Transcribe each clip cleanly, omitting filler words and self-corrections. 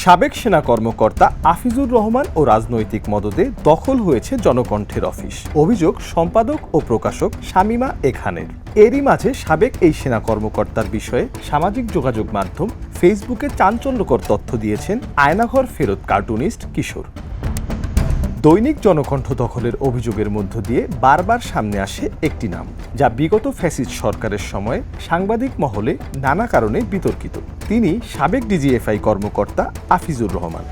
সাবেক সেনা কর্মকর্তা আফিজুর রহমান ও রাজনৈতিক মদদে দখল হয়েছে জনকণ্ঠের অফিস। অভিযোগ সম্পাদক ও প্রকাশক শামীমা এ খানের। এরই মাঝে সাবেক এই সেনা কর্মকর্তার বিষয়ে সামাজিক যোগাযোগ মাধ্যম ফেসবুকে চাঞ্চল্যকর তথ্য দিয়েছেন আয়নাঘর ফেরত কার্টুনিস্ট কিশোর। দৈনিক জনকণ্ঠ দখলের অভিযোগের মধ্য দিয়ে বারবার সামনে আসে একটি নাম, যা বিগত ফ্যাসিস্ট সরকারের সময় সাংবাদিক মহলে নানা কারণে বিতর্কিত। তিনি সাবেক ডিজিএফআই কর্মকর্তা আফিজুর রহমান।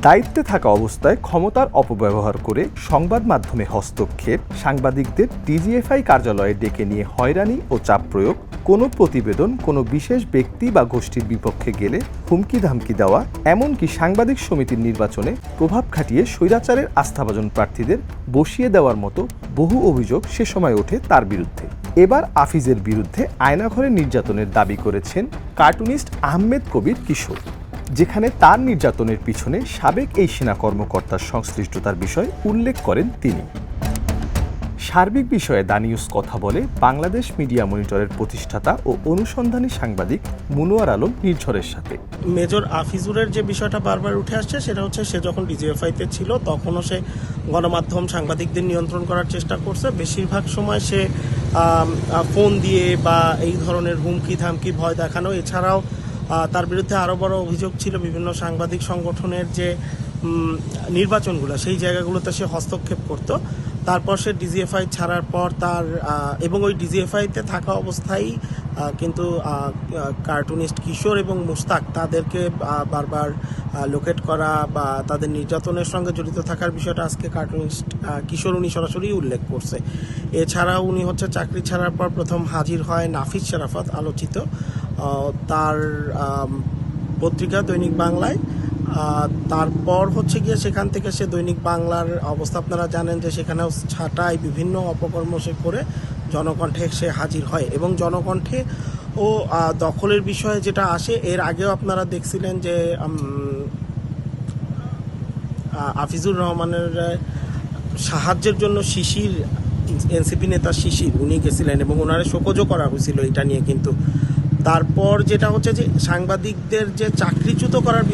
দায়িত্বে থাকা অবস্থায় ক্ষমতার অপব্যবহার করে সংবাদ মাধ্যমে হস্তক্ষেপ, সাংবাদিকদের ডিজিএফআই কার্যালয়ে ডেকে নিয়ে হয়রানি ও চাপ প্রয়োগ, কোনো প্রতিবেদন কোনো বিশেষ ব্যক্তি বা গোষ্ঠীর বিপক্ষে গেলে হুমকি ধামকি দেওয়া, এমনকি সাংবাদিক সমিতির নির্বাচনে প্রভাব খাটিয়ে স্বৈরাচারের আস্থাভাজন প্রার্থীদের বসিয়ে দেওয়ার মতো বহু অভিযোগ সে সময় ওঠে তার বিরুদ্ধে। এবার আফিজের বিরুদ্ধে আয়নাঘরে নির্যাতনের দাবি করেছেন কার্টুনিস্ট আহমেদ কবির কিশোর, যেখানে তার নির্যাতনের পিছনে সাবেক এই সেনা কর্মকর্তার সংশ্লিষ্টতার বিষয় উল্লেখ করেন তিনি। সার্বিক বিষয়ে দা নিউজ কথা বলে বাংলাদেশ মিডিয়া মনিটরের প্রতিষ্ঠাতা ও অনুসন্ধানী সাংবাদিক মুনোয়ার আলম নির্ঝরের সাথে। মেজর আফিজুরের যে বিষয়টা বারবার উঠে আসছে সেটা হচ্ছে সে যখন ডিজিএফআইতে ছিল তখনও সে গণমাধ্যম সাংবাদিকদের নিয়ন্ত্রণ করার চেষ্টা করছে। বেশিরভাগ সময় সে ফোন দিয়ে বা এই ধরনের হুমকি ধামকি ভয় দেখানো, এছাড়াও তার বিরুদ্ধে আরও বড় অভিযোগ ছিল বিভিন্ন সাংবাদিক সংগঠনের যে নির্বাচনগুলো সেই জায়গাগুলোতে সে হস্তক্ষেপ করত। তারপর সে ডিজিএফআই ছাড়ার পর তার এবং ওই ডিজিএফআইতে থাকা অবস্থায় কিন্তু কার্টুনিস্ট কিশোর এবং মুস্তাক তাদেরকে বারবার লোকেট করা বা তাদের নির্যাতনের সঙ্গে জড়িত থাকার বিষয়টা আজকে কার্টুনিস্ট কিশোর উনি সরাসরি উল্লেখ করছে। এছাড়াও উনি হচ্ছে চাকরি ছাড়ার পর প্রথম হাজির হয় নাফিস শারাফাত আলোচিত তার পত্রিকা দৈনিক বাংলায়। তারপর হচ্ছে গিয়ে সেখান থেকে সে দৈনিক বাংলার অবস্থা আপনারা জানেন যে সেখানেও ছাঁটাই বিভিন্ন অপকর্ম সে করে জনকণ্ঠে সে হাজির হয় এবং জনকণ্ঠে ও দখলের বিষয়ে যেটা আসে এর আগেও আপনারা দেখছিলেন যে আফিজুর রহমানের সাহায্যের জন্য শিশির এনসিপি নেতা শিশির উনি গেছিলেন এবং ওনারে শোকজও করা হয়েছিল এটা নিয়ে। কিন্তু তারপর যেটা হচ্ছে যে সাংবাদিকদের যে চাকরিচ্যুত করার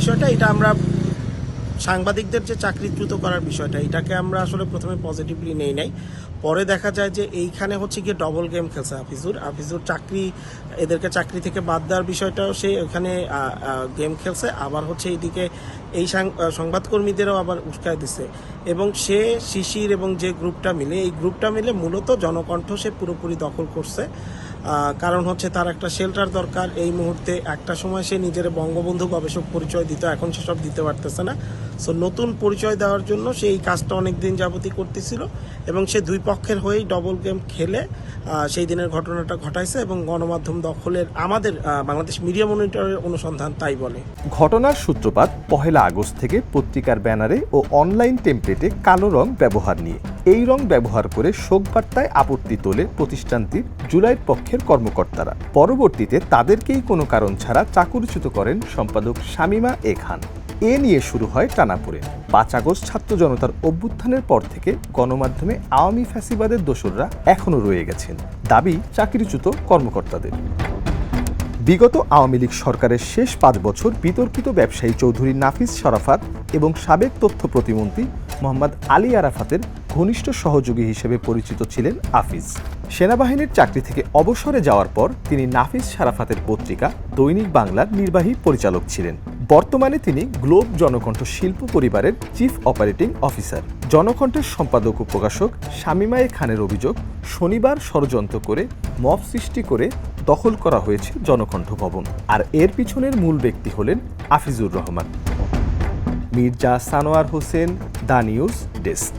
বিষয়টা, এটাকে আমরা আসলে প্রথমে পজিটিভলি নেই নাই। পরে দেখা যায় যে এইখানে হচ্ছে গিয়ে ডবল গেম খেলছে আফিজুর এদেরকে চাকরি থেকে বাদ দেওয়ার বিষয়টাও সে ওখানে গেম খেলছে, আবার হচ্ছে এইদিকে এই সংবাদকর্মীদেরও আবার উস্কায় দিছে এবং সে শিশির এবং যে গ্রুপটা মিলে মূলত জনকণ্ঠ সে পুরোপুরি দখল করছে। কারণ হচ্ছে তার একটা শেল্টার দরকার এই মুহূর্তে। একটা সময় সে নিজের বঙ্গবন্ধু গবেষক পরিচয় দিত, এখন সেসব দিতে পারতেছে না। সো নতুন পরিচয় দেওয়ার জন্য সে এই কাজটা অনেকদিন যাবতই করতেছিল এবং সে দুই পক্ষের হয়েই ডবল গেম খেলে সেই দিনের ঘটনাটা ঘটাইছে এবং গণমাধ্যম দখলের আমাদের বাংলাদেশ মিডিয়া মনিটরের অনুসন্ধান তাই বলে। ঘটনার সূত্রপাত 1 আগস্ট থেকে পত্রিকার ব্যানারে ও অনলাইন টেমপ্লেটে কালো রং ব্যবহার নিয়ে। এই রং ব্যবহার করে শোকবার্তায় আপত্তি তোলে প্রতিষ্ঠানটির জুলাইয়ের পক্ষের কর্মকর্তারা। পরবর্তীতে তাদেরকেই কোনো কারণ ছাড়া চাকরিচ্যুত করেন সম্পাদক শামীমা এ খান। এ নিয়ে শুরু হয় টানাপোড়েন। 5 আগস্ট ছাত্র জনতার অভ্যুত্থানের পর থেকে গণমাধ্যমে আওয়ামী ফ্যাসিবাদের দোসররা এখনও রয়ে গেছেন, দাবি চাকরিচ্যুত কর্মকর্তাদের। বিগত আওয়ামী লীগ সরকারের শেষ 5 বছর বিতর্কিত ব্যবসায়ী চৌধুরী নাফিস শারাফাত এবং সাবেক তথ্য প্রতিমন্ত্রী মোহাম্মদ আলী আরাফাতের ঘনিষ্ঠ সহযোগী হিসেবে পরিচিত ছিলেন আফিজ। সেনাবাহিনীর চাকরি থেকে অবসরে যাওয়ার পর তিনি নাফিস শারাফাতের পত্রিকা দৈনিক বাংলার নির্বাহী পরিচালক ছিলেন। বর্তমানে তিনি গ্লোব জনকণ্ঠ শিল্প পরিবারের চিফ অপারেটিং অফিসার। জনকণ্ঠের সম্পাদক ও প্রকাশক শামীমা এ খানের অভিযোগ, শনিবার ষড়যন্ত্র করে মব সৃষ্টি করে দখল করা হয়েছে জনকণ্ঠ ভবন, আর এর পিছনের মূল ব্যক্তি হলেন Afizur Rahman. Mirza Sanowar Hossain, the news desk.